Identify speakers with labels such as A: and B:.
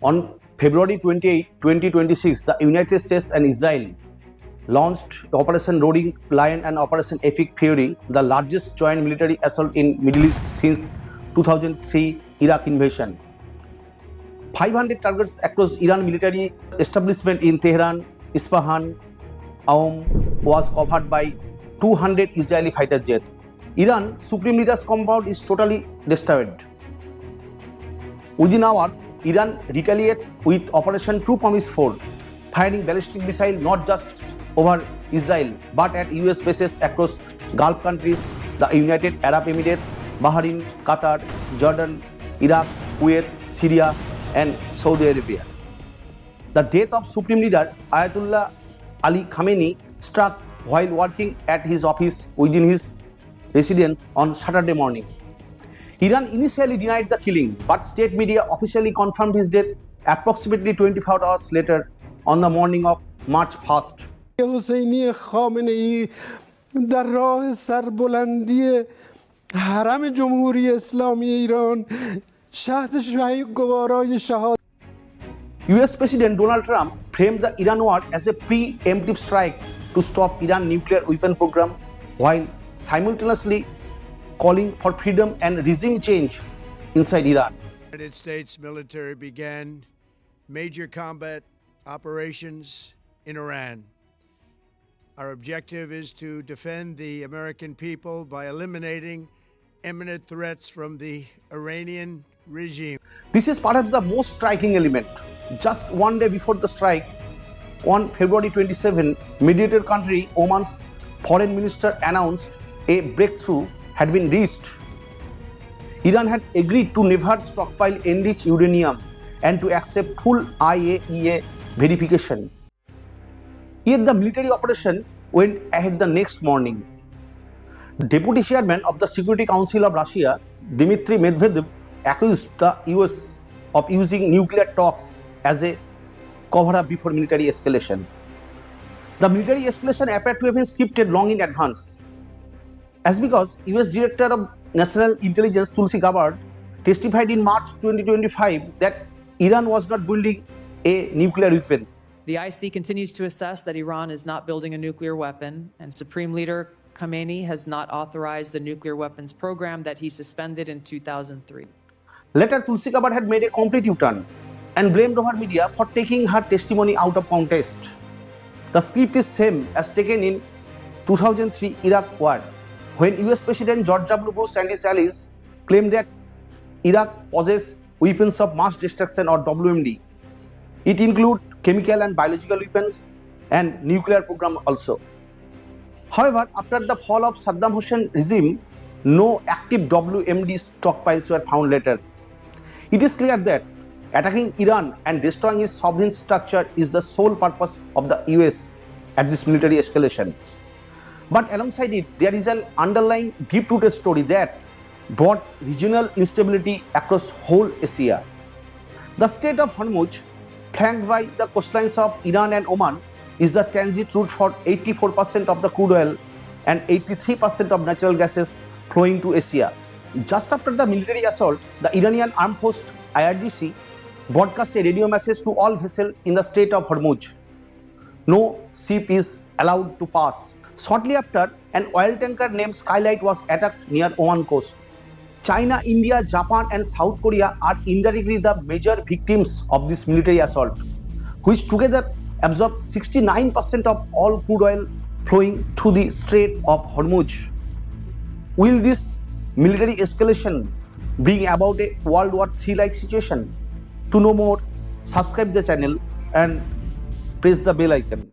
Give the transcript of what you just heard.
A: On February 28, 2026, the United States and Israel launched Operation Roaring Lion and Operation Epic Fury, the largest joint military assault in Middle East since 2003 Iraq invasion. 500 targets across Iran military establishment in Tehran, Isfahan, Aum was covered by 200 Israeli fighter jets. Iran Supreme Leader's compound is totally destroyed. Within hours, Iran retaliates with Operation True Promise 4, firing ballistic missiles not just over Israel but at US bases across Gulf countries, the United Arab Emirates, Bahrain, Qatar, Jordan, Iraq, Kuwait, Syria and Saudi Arabia. The death of Supreme Leader Ayatollah Ali Khamenei struck while working at his office within his residence on Saturday morning. Iran initially denied the killing, but state media officially confirmed his death approximately 24 hours later on the morning of March 1st.
B: حسینی خامنه‌ای در راه سربلندی حرم جمهوری اسلامی ایران شهد گوارای شهادت.
A: US President Donald Trump framed the Iran war as a preemptive strike to stop Iran nuclear weapon program while simultaneously calling for freedom and regime change inside Iran.
C: The United States military began major combat operations in Iran. Our objective is to defend the American people by eliminating imminent threats from the Iranian regime.
A: This is perhaps the most striking element. Just one day before the strike, on February 27, mediator country Oman's foreign minister announced a breakthrough had been reached. Iran had agreed to never stockpile enriched uranium and to accept full IAEA verification. Yet the military operation went ahead the next morning. Deputy chairman of the Security Council of Russia, Dmitry Medvedev, accused the US of using nuclear talks as a cover-up before military escalation. The military escalation appeared to have been scripted long in advance. As because US Director of National Intelligence Tulsi Gabbard testified in March 2025 that Iran was not building a nuclear weapon.
D: The IC continues to assess that Iran is not building a nuclear weapon, and Supreme Leader Khamenei has not authorized the nuclear weapons program that he suspended in 2003.
A: Later, Tulsi Gabbard had made a complete U-turn and blamed our media for taking her testimony out of context. The script is same as taken in 2003 Iraq war, when US President George W. Bush and his allies claimed that Iraq possesses weapons of mass destruction or WMD. It includes chemical and biological weapons and nuclear program also. However, after the fall of Saddam Hussein regime, no active WMD stockpiles were found later. It is clear that attacking Iran and destroying its sovereign structure is the sole purpose of the US at this military escalation. But alongside it, there is an underlying deep-rooted story that brought regional instability across whole Asia. The Strait of Hormuz, flanked by the coastlines of Iran and Oman, is the transit route for 84% of the crude oil and 83% of natural gases flowing to Asia. Just after the military assault, the Iranian Armed Forces IRGC broadcast a radio message to all vessels in the Strait of Hormuz. No ship is allowed to pass. Shortly after, an oil tanker named Skylight was attacked near Oman coast. China, India, Japan and South Korea are indirectly the major victims of this military assault, which together absorbed 69% of all crude oil flowing through the Strait of Hormuz. Will this military escalation bring about a World War III-like situation? To know more, subscribe the channel and press the bell icon.